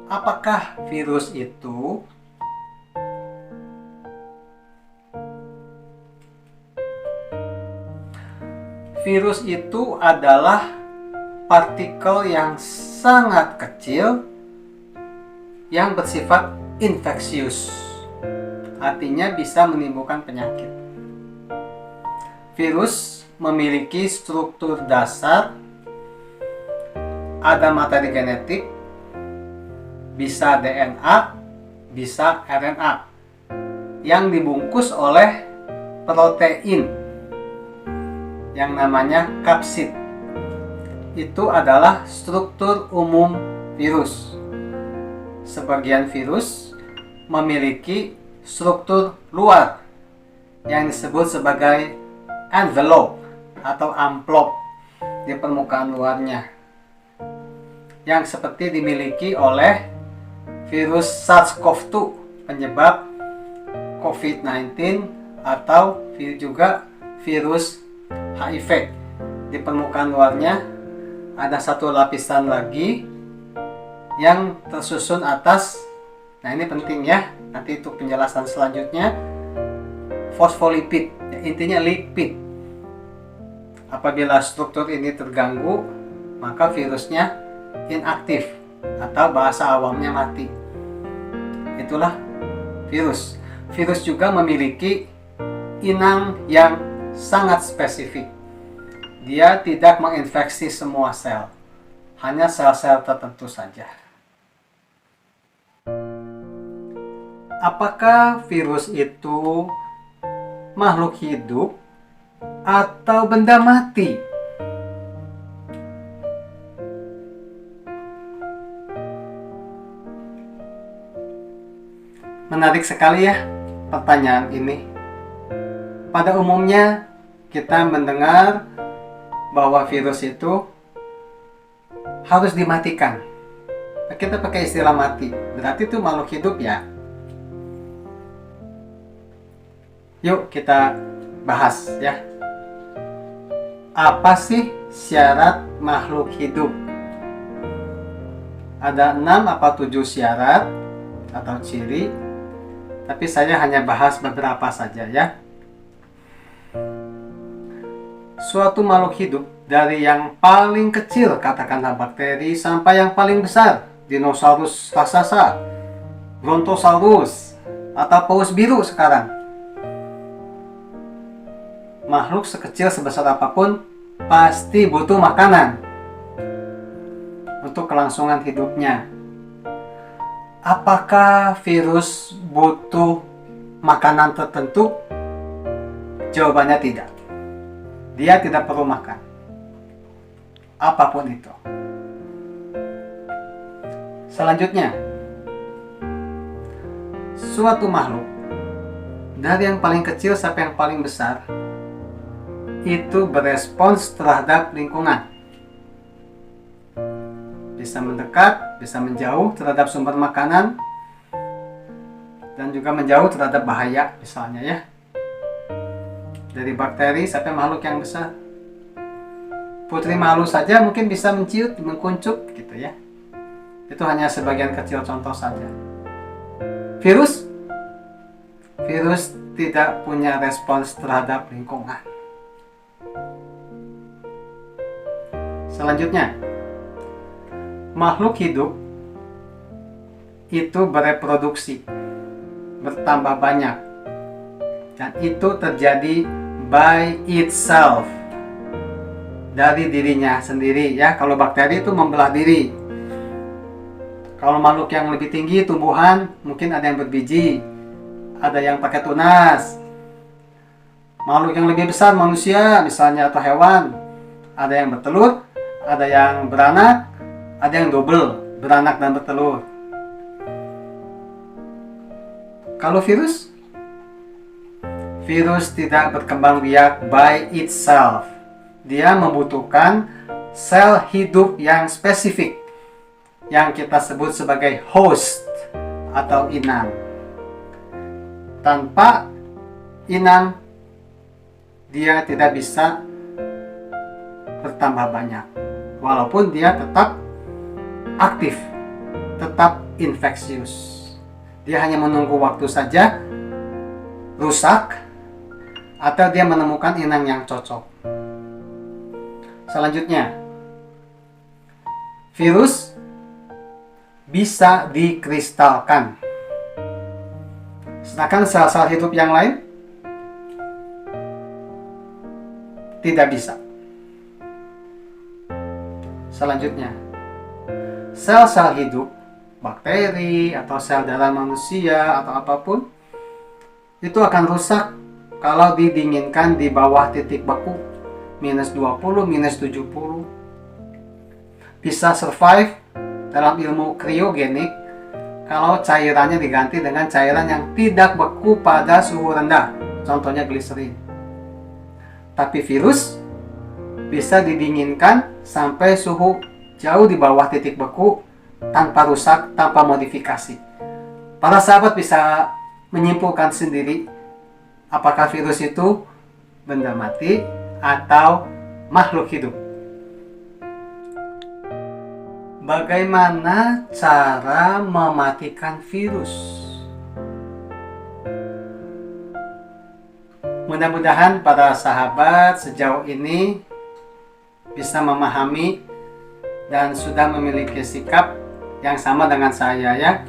Apakah virus itu? Virus itu adalah partikel yang sangat kecil yang bersifat infeksius. Artinya bisa menimbulkan penyakit. Virus memiliki struktur dasar, ada materi genetik, bisa DNA, bisa RNA, yang dibungkus oleh protein yang namanya kapsid. Itu adalah struktur umum virus. Sebagian virus memiliki struktur luar yang disebut sebagai envelope atau amplop di permukaan luarnya, yang seperti dimiliki oleh virus SARS-CoV-2 penyebab COVID-19 atau juga virus HIV. Di permukaan luarnya ada satu lapisan lagi yang tersusun atas. Nah, ini penting ya, nanti itu penjelasan selanjutnya. Fosfolipid, intinya lipid. Apabila struktur ini terganggu, maka virusnya inaktif atau bahasa awamnya mati. Itulah virus. Virus juga memiliki inang yang sangat spesifik. Dia tidak menginfeksi semua sel, hanya sel-sel tertentu saja. Apakah virus itu makhluk hidup atau benda mati? Menarik sekali ya pertanyaan ini. Pada umumnya kita mendengar bahwa virus itu harus dimatikan. Kita pakai istilah mati, berarti itu makhluk hidup ya. Yuk kita bahas ya. Apa sih syarat makhluk hidup? Ada 6 apa 7 syarat atau ciri, tapi saya hanya bahas beberapa saja ya. Suatu makhluk hidup dari yang paling kecil, katakanlah bakteri, sampai yang paling besar, dinosaurus raksasa, brontosaurus, atau paus biru sekarang. Makhluk sekecil sebesar apapun pasti butuh makanan untuk kelangsungan hidupnya. Apakah virus butuh makanan tertentu? Jawabannya tidak. Dia tidak perlu makan. Apapun itu. Selanjutnya, suatu makhluk dari yang paling kecil sampai yang paling besar itu berespons terhadap lingkungan. Bisa mendekat, bisa menjauh terhadap sumber makanan, dan juga menjauh terhadap bahaya misalnya ya. Dari bakteri sampai makhluk yang besar. Putri malu saja mungkin bisa menciut, mengkuncup gitu ya. Itu hanya sebagian kecil contoh saja. Virus tidak punya respons terhadap lingkungan. Selanjutnya, makhluk hidup itu bereproduksi, bertambah banyak, dan itu terjadi by itself, dari dirinya sendiri ya. Kalau bakteri itu membelah diri. Kalau makhluk yang lebih tinggi, tumbuhan, mungkin ada yang berbiji, ada yang pakai tunas. Makhluk yang lebih besar, manusia misalnya atau hewan, ada yang bertelur, ada yang beranak, ada yang double, beranak dan bertelur. Kalau virus tidak berkembang biak by itself. Dia membutuhkan sel hidup yang spesifik, yang kita sebut sebagai host atau inang. Tanpa inang, dia tidak bisa bertambah banyak, walaupun dia tetap aktif tetap infeksius. Dia hanya menunggu waktu saja rusak atau dia menemukan inang yang cocok. Selanjutnya, virus bisa dikristalkan. Sedangkan sel-sel hidup yang lain tidak bisa. Selanjutnya, sel-sel hidup, bakteri atau sel darah manusia atau apapun, itu akan rusak kalau didinginkan di bawah titik beku minus 20, minus 70. Bisa survive dalam ilmu kriogenik kalau cairannya diganti dengan cairan yang tidak beku pada suhu rendah, contohnya gliserin. Tapi virus bisa didinginkan sampai suhu jauh di bawah titik beku tanpa rusak, tanpa modifikasi. Para sahabat bisa menyimpulkan sendiri apakah virus itu benda mati atau makhluk hidup. Bagaimana cara mematikan virus? Mudah-mudahan para sahabat sejauh ini bisa memahami dan sudah memiliki sikap yang sama dengan saya, ya,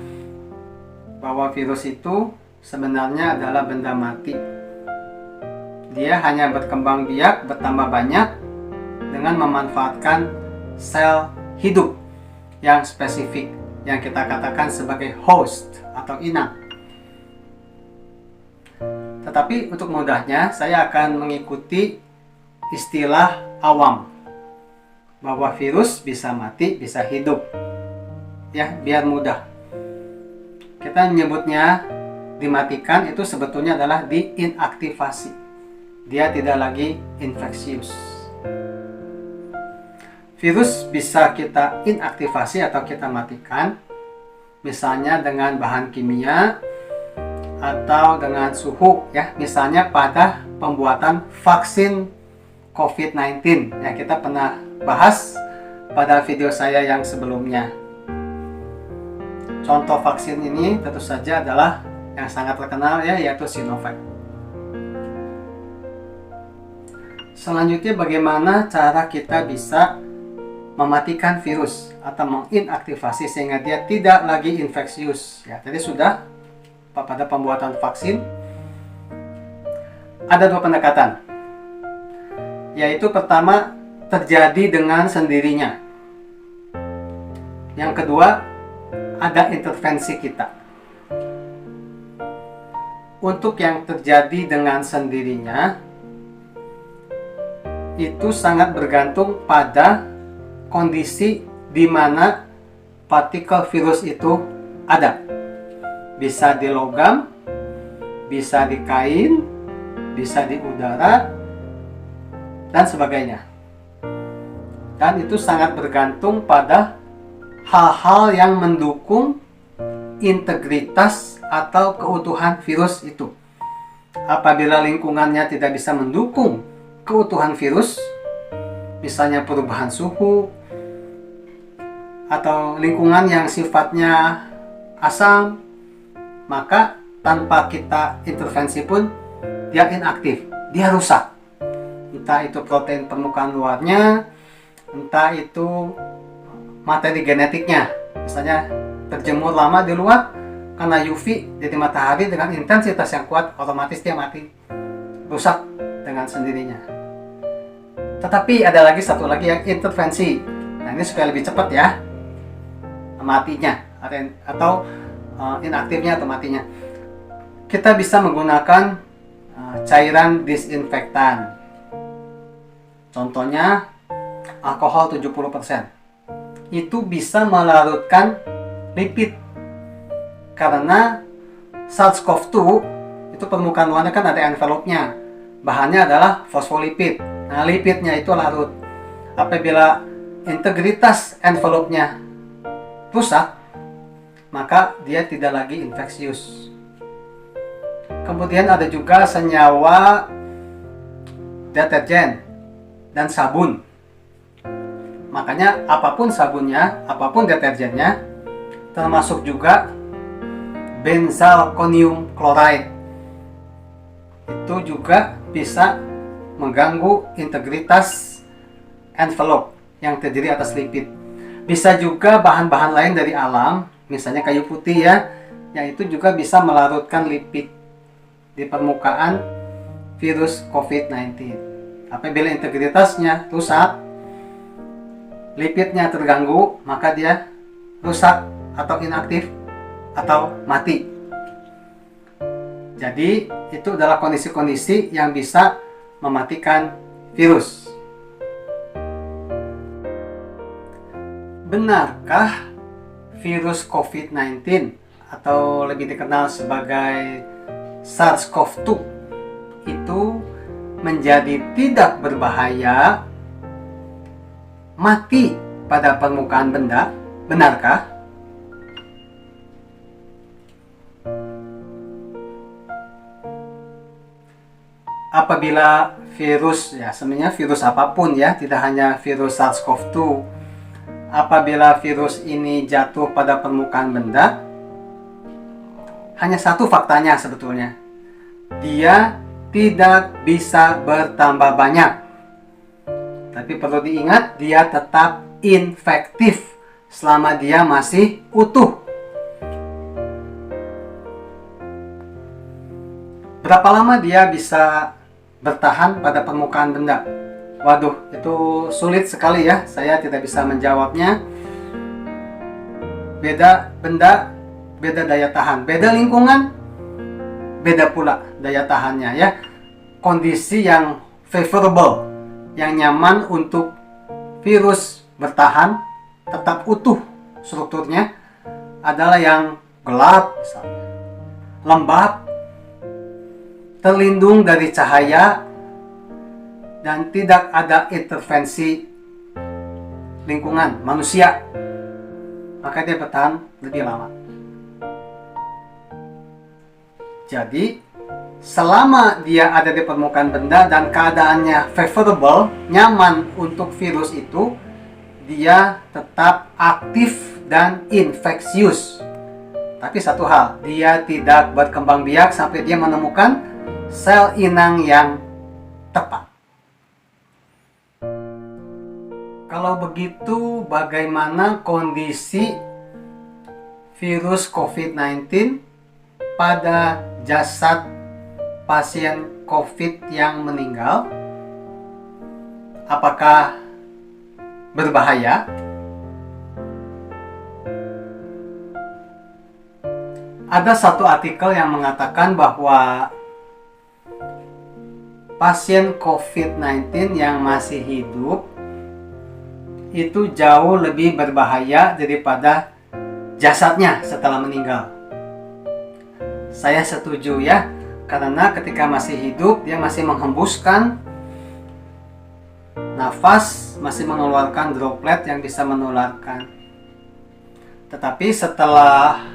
bahwa virus itu sebenarnya adalah benda mati. Dia hanya berkembang biak, bertambah banyak dengan memanfaatkan sel hidup yang spesifik yang kita katakan sebagai host atau inang. Tetapi untuk mudahnya saya akan mengikuti istilah awam bahwa virus bisa mati, bisa hidup. Ya, biar mudah. Kita menyebutnya dimatikan itu sebetulnya adalah diinaktivasi. Dia tidak lagi infeksius. Virus bisa kita inaktivasi atau kita matikan, misalnya dengan bahan kimia atau dengan suhu, ya, misalnya pada pembuatan vaksin COVID-19 yang kita pernah bahas pada video saya yang sebelumnya. Contoh vaksin ini tentu saja adalah yang sangat terkenal, ya, yaitu Sinovac. Selanjutnya, bagaimana cara kita bisa mematikan virus atau menginaktivasi sehingga dia tidak lagi infeksius? Ya, tadi sudah pada pembuatan vaksin ada dua pendekatan, yaitu pertama terjadi dengan sendirinya, yang kedua ada intervensi kita. Untuk yang terjadi dengan sendirinya itu sangat bergantung pada kondisi di mana partikel virus itu ada. Bisa di logam, bisa di kain, bisa di udara, dan sebagainya. Dan itu sangat bergantung pada hal-hal yang mendukung integritas atau keutuhan virus itu. Apabila lingkungannya tidak bisa mendukung keutuhan virus, misalnya perubahan suhu atau lingkungan yang sifatnya asam, maka tanpa kita intervensi pun dia inaktif, dia rusak. Entah itu protein permukaan luarnya, entah itu materi genetiknya, misalnya terjemur lama di luar karena UV jadi matahari dengan intensitas yang kuat, otomatis dia mati, rusak dengan sendirinya. Tetapi ada lagi satu lagi yang intervensi. Nah, ini supaya lebih cepat, ya, matinya atau inaktifnya atau matinya. Kita bisa menggunakan cairan disinfektan. Contohnya alkohol 70%. Itu bisa melarutkan lipid. Karena SARS-CoV-2 itu permukaan luarnya kan ada envelope-nya. Bahannya adalah fosfolipid. Nah, lipidnya itu larut. Apabila integritas envelope-nya rusak, maka dia tidak lagi infeksius. Kemudian ada juga senyawa deterjen dan sabun. Makanya apapun sabunnya, apapun deterjennya, termasuk juga benzalkonium chloride. Itu juga bisa mengganggu integritas envelope yang terdiri atas lipid. Bisa juga bahan-bahan lain dari alam, misalnya kayu putih ya, yang itu juga bisa melarutkan lipid di permukaan virus COVID-19. Apabila integritasnya rusak, lipidnya terganggu, maka dia rusak atau inaktif atau mati. Jadi itu adalah kondisi-kondisi yang bisa mematikan virus. Benarkah virus COVID-19 atau lebih dikenal sebagai SARS-CoV-2 itu menjadi tidak berbahaya, mati pada permukaan benda? Benarkah? Apabila virus, ya sebenarnya virus apapun ya, tidak hanya virus SARS-CoV-2, apabila virus ini jatuh pada permukaan benda, hanya satu faktanya sebetulnya, dia tidak bisa bertambah banyak. Tapi perlu diingat, dia tetap infektif selama dia masih utuh. Berapa lama dia bisa bertahan pada permukaan benda? Waduh, itu sulit sekali ya, saya tidak bisa menjawabnya. Beda benda, beda daya tahan. Beda lingkungan, beda pula daya tahannya ya. Kondisi yang favorable, yang nyaman untuk virus bertahan, tetap utuh strukturnya, adalah yang gelap misalnya, lembab, terlindung dari cahaya, dan tidak ada intervensi lingkungan manusia, maka dia bertahan lebih lama. Jadi selama dia ada di permukaan benda dan keadaannya favorable, nyaman untuk virus itu, dia tetap aktif dan infeksius. Tapi satu hal, dia tidak berkembang biak sampai dia menemukan sel inang yang tepat. Kalau begitu, bagaimana kondisi virus COVID-19 pada jasad pasien COVID yang meninggal? Apakah berbahaya? Ada satu artikel yang mengatakan bahwa pasien COVID-19 yang masih hidup itu jauh lebih berbahaya daripada jasadnya setelah meninggal. Saya setuju ya, karena ketika masih hidup dia masih menghembuskan nafas, masih mengeluarkan droplet yang bisa menularkan. Tetapi setelah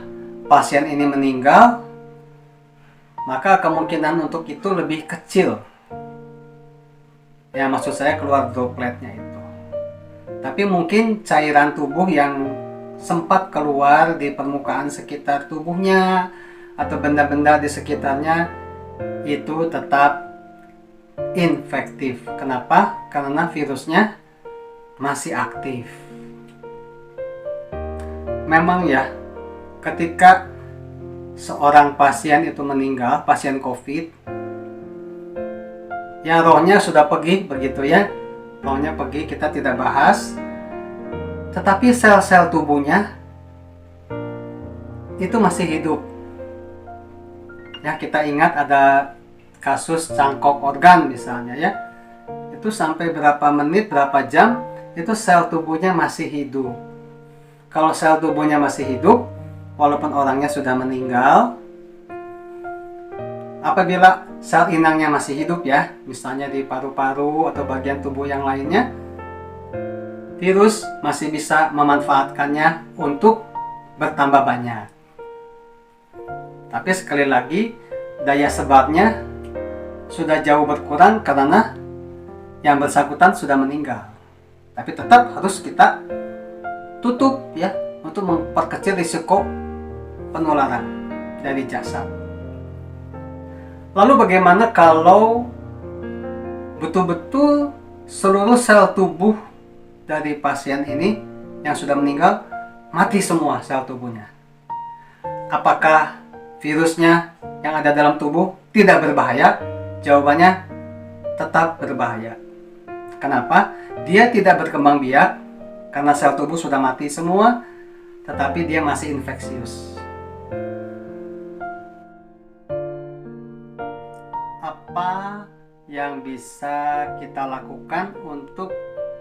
pasien ini meninggal, maka kemungkinan untuk itu lebih kecil. Ya, maksud saya keluar dropletnya itu. Tapi mungkin cairan tubuh yang sempat keluar di permukaan sekitar tubuhnya atau benda-benda di sekitarnya itu tetap infektif. Kenapa? Karena virusnya masih aktif. Memang ya, ketika seorang pasien itu meninggal, pasien COVID, ya rohnya sudah pergi begitu ya, rohnya pergi, kita tidak bahas. Tetapi sel-sel tubuhnya itu masih hidup. Ya, kita ingat ada kasus cangkok organ misalnya ya, itu sampai berapa menit, berapa jam, itu sel tubuhnya masih hidup. Kalau sel tubuhnya masih hidup, walaupun orangnya sudah meninggal, apabila sel inangnya masih hidup ya, misalnya di paru-paru atau bagian tubuh yang lainnya, virus masih bisa memanfaatkannya untuk bertambah banyak. Tapi sekali lagi, daya sebarnya sudah jauh berkurang karena yang bersangkutan sudah meninggal. Tapi tetap harus kita tutup ya, untuk memperkecil risiko penularan dari jasad. Lalu bagaimana kalau betul-betul seluruh sel tubuh dari pasien ini yang sudah meninggal mati semua sel tubuhnya? Apakah virusnya yang ada dalam tubuh tidak berbahaya? Jawabannya tetap berbahaya. Kenapa? Dia tidak berkembang biak karena sel tubuh sudah mati semua, tetapi dia masih infeksius. Apa yang bisa kita lakukan untuk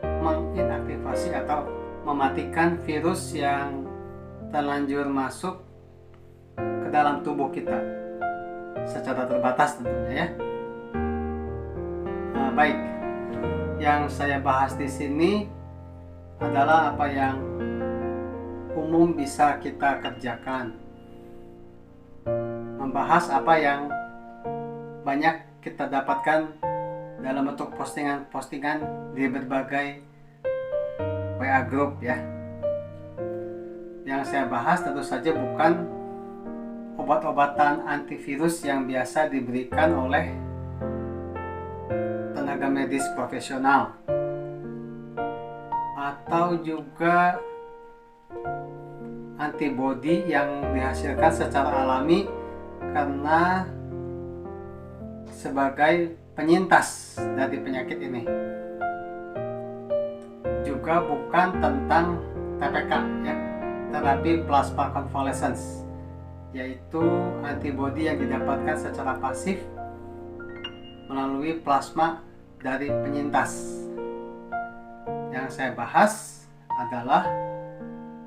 menginaktivasi atau mematikan virus yang terlanjur masuk ke dalam tubuh kita secara terbatas tentunya ya. Baik, yang saya bahas di sini adalah apa yang umum bisa kita kerjakan, membahas apa yang banyak kita dapatkan dalam bentuk postingan-postingan di berbagai WA group ya. Yang saya bahas tentu saja bukan obat-obatan antivirus yang biasa diberikan oleh tenaga medis profesional atau juga antibodi yang dihasilkan secara alami karena sebagai penyintas dari penyakit ini. Juga bukan tentang TPK ya, terapi plasma convalescence, yaitu antibodi yang didapatkan secara pasif melalui plasma dari penyintas. Yang saya bahas adalah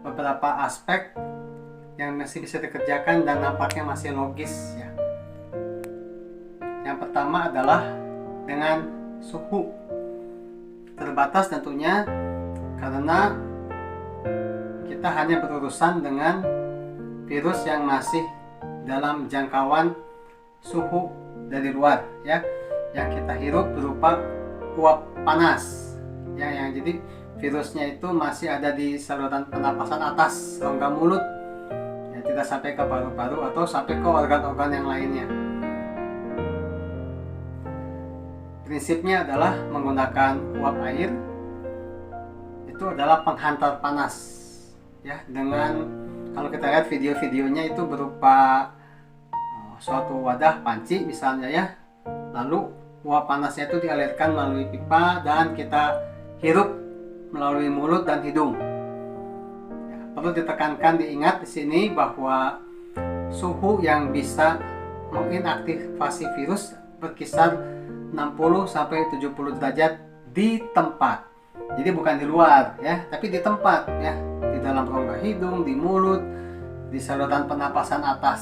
beberapa aspek yang masih bisa dikerjakan dan nampaknya masih logis ya. Yang pertama adalah dengan suhu terbatas tentunya, karena kita hanya berurusan dengan virus yang masih dalam jangkauan suhu dari luar ya, yang kita hirup berupa uap panas ya, yang jadi virusnya itu masih ada di saluran pernapasan atas rongga mulut ya, tidak sampai ke paru-paru atau sampai ke organ-organ yang lainnya. Prinsipnya adalah menggunakan uap air, itu adalah penghantar panas ya, dengan kalau kita lihat video-videonya itu berupa suatu wadah panci misalnya ya, lalu uap panasnya itu dialirkan melalui pipa dan kita hirup melalui mulut dan hidung ya. Perlu ditekankan, diingat di sini bahwa suhu yang bisa menginaktivasi virus berkisar 60-70 derajat di tempat. Jadi bukan di luar ya, tapi di tempat ya, di dalam rongga hidung, di mulut, di saluran pernapasan atas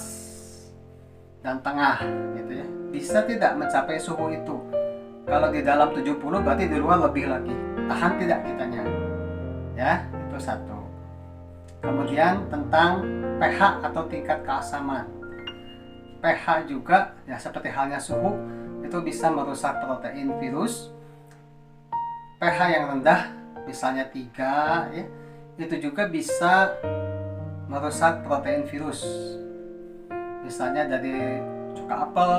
dan tengah gitu ya. Bisa tidak mencapai suhu itu. Kalau di dalam 70 berarti di luar lebih lagi. Tahan tidak kitanya. Ya, itu satu. Kemudian tentang pH atau tingkat keasaman. pH juga ya seperti halnya suhu, itu bisa merusak protein virus. pH yang rendah misalnya 3 ya, itu juga bisa merusak protein virus. Misalnya dari cuka apel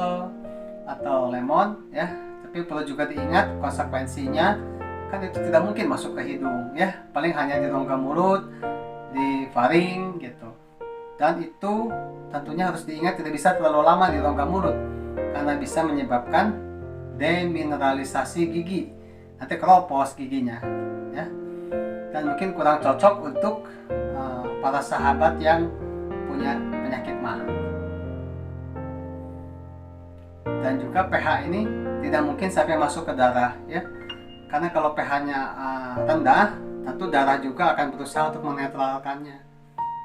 atau lemon ya. Tapi perlu juga diingat konsekuensinya, kan itu tidak mungkin masuk ke hidung ya, paling hanya di rongga mulut, di faring gitu. Dan itu tentunya harus diingat tidak bisa terlalu lama di rongga mulut karena bisa menyebabkan demineralisasi gigi, nanti keropos giginya ya. Dan mungkin kurang cocok untuk para sahabat yang punya penyakit mah. Dan juga pH ini tidak mungkin sampai masuk ke darah ya, karena kalau pH-nya rendah, tentu darah juga akan berusaha untuk menetralkannya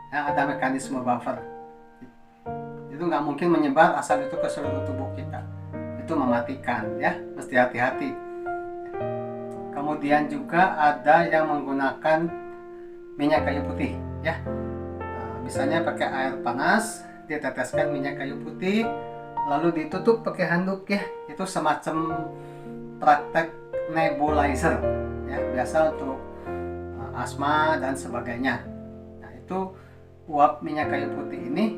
ya, ada mekanisme buffer. Itu nggak mungkin menyebar asal itu ke seluruh tubuh kita, itu mematikan ya, mesti hati-hati. Kemudian juga ada yang menggunakan minyak kayu putih ya, misalnya pakai air panas, diteteskan minyak kayu putih, lalu ditutup pakai handuk ya, itu semacam praktek nebulizer ya, biasa untuk asma dan sebagainya. Nah, yaitu uap minyak kayu putih ini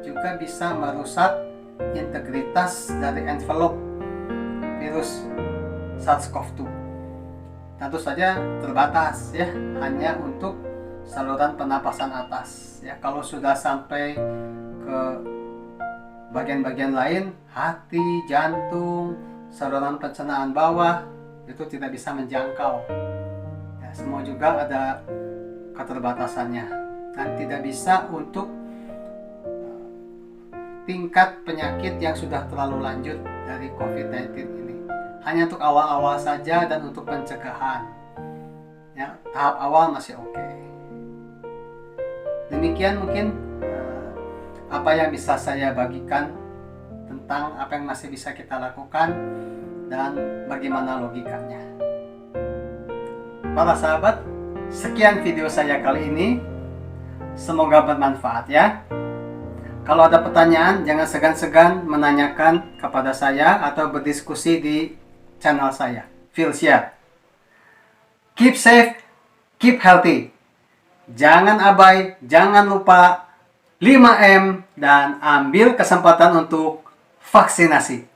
juga bisa merusak integritas dari envelope virus SARS-CoV-2. Tentu saja terbatas ya, hanya untuk saluran pernapasan atas ya. Kalau sudah sampai ke bagian-bagian lain, hati, jantung, saluran pencernaan bawah, itu tidak bisa menjangkau ya. Semua juga ada keterbatasannya dan tidak bisa untuk tingkat penyakit yang sudah terlalu lanjut dari COVID-19 ini. Hanya untuk awal-awal saja dan untuk pencegahan ya, tahap awal masih oke. Demikian mungkin apa yang bisa saya bagikan tentang apa yang masih bisa kita lakukan dan bagaimana logikanya. Para sahabat, sekian video saya kali ini. Semoga bermanfaat ya. Kalau ada pertanyaan, jangan segan-segan menanyakan kepada saya atau berdiskusi di channel saya. Feel share. Keep safe, keep healthy. Jangan abai, jangan lupa 5M dan ambil kesempatan untuk vaksinasi.